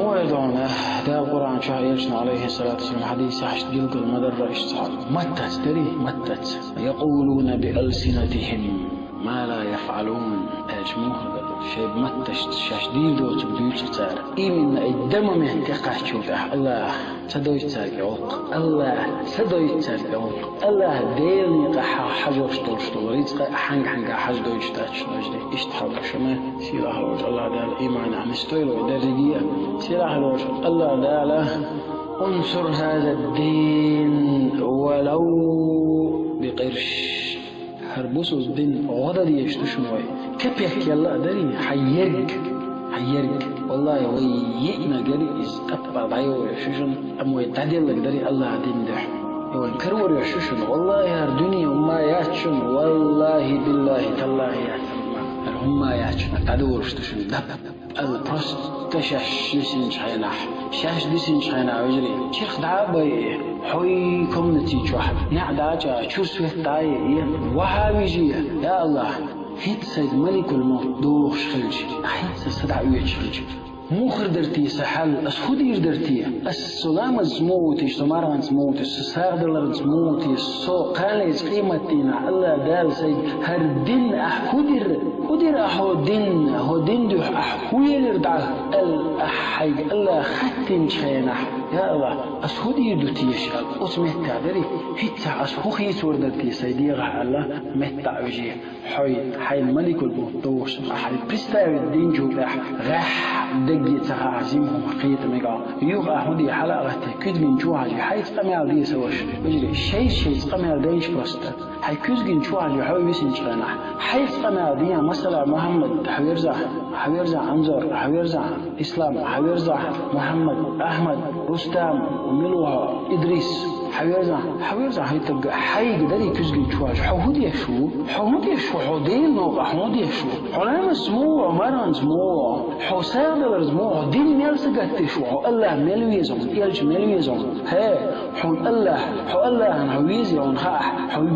موعدنا ده القرآن شاء يلشن عليه الصلاة والسلام حديث حشد جلق المدر اشتغل متت دري متت يقولون بألسنتهم ما لا يفعلون أجموه شيء متش شاشدين دو تبديل تار إيمن الدم من تقاشوده الله سدوي تارجوك الله سدوي تارجوك الله ديني قح حجر شتول رزق حنج حج دوي شتاش نجدي اشتحب شما سيراه الوجه الله ده الإيمان عم استويل ودرجية سيراه الوجه الله ده انصر هذا الدين ولو بقرش هربوسو الدين غدا دي يشتشنوي كبيك يلا دري حيرك والله ويئنا قري استقبل ضيو يشوشن أمو يتعدل لك دري الله دين دح يوان كرور يشوشن والله يا الدنيا وما ياتشن والله بالله تالله ياتشن هم ياتشن تعدور يشتشن دب البروست تشاش لسين شحينا وجري شيخ دعابي حوي كومنتي واحد نعداجا شوس وحداي وهابيجي يا الله هيت سيد ملك الموت دوش خلج هيت صدع ويش خلج مخر درتي سحل اسخدير درتي السلام زموتي سماران زموتي ساغدلر زموتي سو قاليز قيمتنا الله دال سيد هر دين خدر احو دين دو احويل دع الاحي الله ختن شينا يا الله اسخدير درتي يشال اسمه تعبري هيت اسخوخي سور درتي سيدي رح الله متع وجي حي الملك الموت دوش احد بيستاوي الدين جو رح دقي تهازمهم حقيقة ميقا يوغا هودي حلقة كد من جواجي حيث قمال دي سوش بجري شيء قمال دينش بسطة حي كزجن جواجي حوي بيسنش غنح حيث قمال دي مثلا محمد حويرزع أنظر حويرزع إسلام حويرزع محمد أحمد رستام وملوها إدريس حويرزع هاي تبقى حي قدري كزجن جواجي حودي شو حودين نوقع حودي شو حلام اسمو عمران اسمو حسام الرزمو دين ميلس قتشو الله ملويزون يلج ملويزون ها حول الله أنا ويزيون حول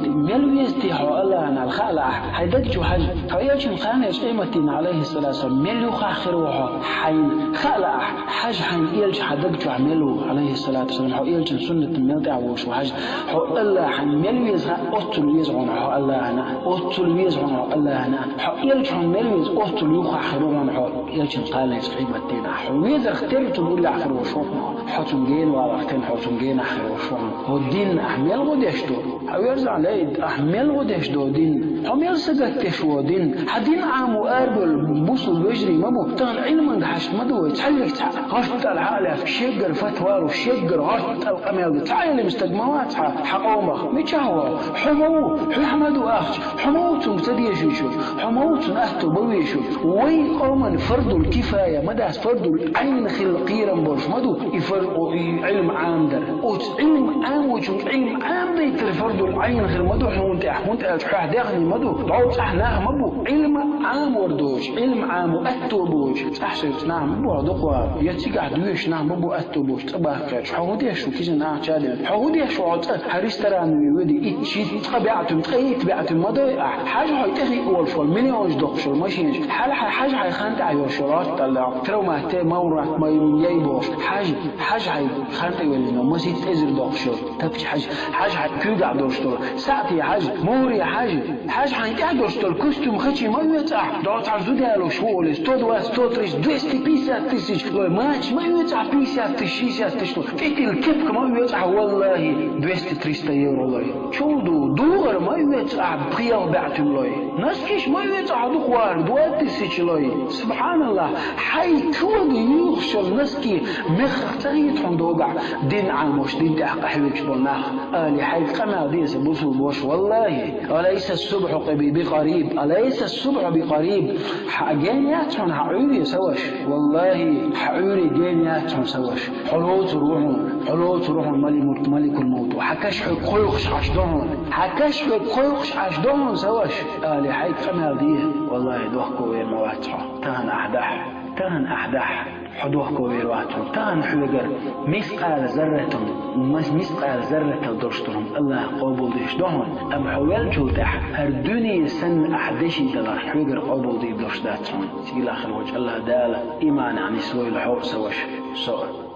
ملويزتي حول الله أنا الخالع حيدجو حاج حيلش خانش قيمتنا عليه الصلاة والسلام ملو خاخروها حين خالع حاج حين يلج حدجو عملو عليه الصلاة والسلام حول يلج سنة الملدع وش حاج حول الله حين ملويزها أطل ويزون حول الله أنا أطل ويزون الله أنا حول يلج حين ملويز أطل يخاخروها حول يلج قال قيمتنا حويز اخترت بقول آخر وشوفنا حتنجين وعرفتين حتنجين آخر وشوفنا هو الدين أحمل ودشتو حويرزع ليد أحمل ودشتو دين حمل سجتشو دين حدين عام وقاربل بوصل ويجري مبو تغل علما حش مدو يتحلك هشت العالة في شجر فتوى وفي شجر هشت القمال تعالى مستجمعات حقومة متشهوى حمو أخش حموت متديشو حموت أهتو بويشو وي قوما فرد الكفاية مدى فرد العين خلقيرا برش مدو يفرقوا علم عام در علم عام وشو علم عام ديتر فرد العين خل مدو حمونت أشحاه داخلي مدو دعوت احناه مبو علم عام وردوش علم عام وأتو بوش أحسن نعم مبو عدقوا يتيقع دوش نعم مبو أتو بوش تباكش حوديشو كيزن أعشادين حوديشو عطا هريسترانوي ودي إتشي تبعتم مدو حاجة هايتخي أول فول مليونش دقشو ماشينش حاجة هايخانت عيوشورات طلع ترو مهتي مورات ما يبوش حاجة هاي خانت يولينا مسيت إزر دقشو تبش حاجة هاي كيوغع دوشتول ساعتي حاجة موري حاجة هاي دوشتول كستوم خشي ما يوتع دوت عزودي على شوول استود واستود ريش 250 تسيج لو ماتش ما يوتع 50 تشتول تيتي الكيب ما يوتع والله 200-300 يورو لوي شودو دوغر ما يوتع بخيال بعتم لوي ناسكيش ما يوتع دوغوار دوات تسيج لوي سبحان الله حي كود يخشل نسكي مختاريت حندوقع دين عاموش دين تحق حبيبش بالناخ آلي حي قمع ديس بوصل بوش والله أليس الصبح بقريب أليس الصبح بقريب جانياتهم حعوري سوش والله حعوري جانياتهم سوش حلوت روحهم ملك الموت وحكش قلقش عشدهم سوش آلي حي قمع ديه والله دوحكو مواتحه تهن أحدح حدوه كويرواتهم تان حوجر مثقال ذرة درشتهم الله قبول ديش دهون أم حوال جودح هر دنيا سن أحدشي دلار حوجر قبول دي درشتاتهم سيل آخر وجه الله دال إيمان عن سوي الحوص وش سؤال